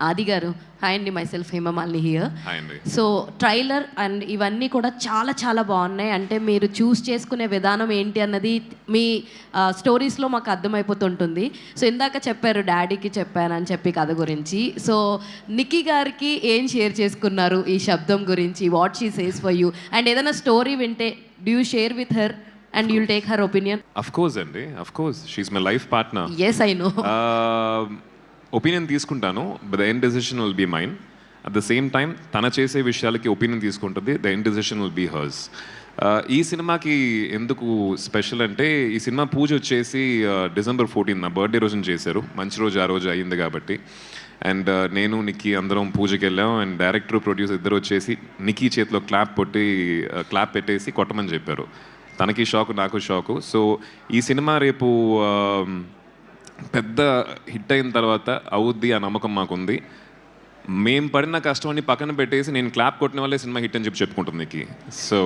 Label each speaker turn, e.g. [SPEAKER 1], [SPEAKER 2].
[SPEAKER 1] ఆది గారు, హాయ్ అండి, myself Hemamalini here.
[SPEAKER 2] Hi అండి.
[SPEAKER 1] సో ట్రైలర్ అండ్ ఇవన్నీ కూడా చాలా చాలా బాగున్నాయి. అంటే మీరు చూస్ చేసుకునే విధానం ఏంటి అన్నది మీ స్టోరీస్లో మాకు అర్థమైపోతుంటుంది. సో ఇందాక చెప్పారు డాడీకి చెప్పానని చెప్పి కథ గురించి. సో నిక్కీ గారికి ఏం షేర్ చేసుకున్నారు ఈ శబ్దం గురించి, what she says for you, and ఏదైనా స్టోరీ వింటే do you share with her and you'll take her opinion?
[SPEAKER 2] Of course అండి, of course, she's my life partner.
[SPEAKER 1] Yes, I know.
[SPEAKER 2] Opinion తీసుకుంటాను, but the end decision will be mine. At the same time తన చేసే విషయాలకి opinion తీసుకుంటుంది, the end decision will be hers. ఈ సినిమాకి ఎందుకు special అంటే, ఈ సినిమా పూజ వచ్చేసి December 14 నా బర్త్డే రోజున చేశారు. మంచి రోజు ఆ రోజు అయ్యింది కాబట్టి. అండ్ నేను నిక్కీ అందరం పూజకి వెళ్ళాం. అండ్ డైరెక్టర్ ప్రొడ్యూసర్ ఇద్దరు వచ్చేసి నిక్కీ చేతిలో క్లాప్ పెట్టేసి కొట్టమని చెప్పారు. తనకి షాకు, నాకు షాకు. సో ఈ సినిమా రేపు పెద్ద హిట్ అయిన తర్వాత అవుద్ది ఆ నమ్మకం మాకుంది. మేము పడిన కష్టం అన్ని పక్కన పెట్టేసి నేను క్లాప్ కొట్టిన వాళ్ళే సినిమా హిట్ అని చెప్పుకుంటుంది నీకు. సో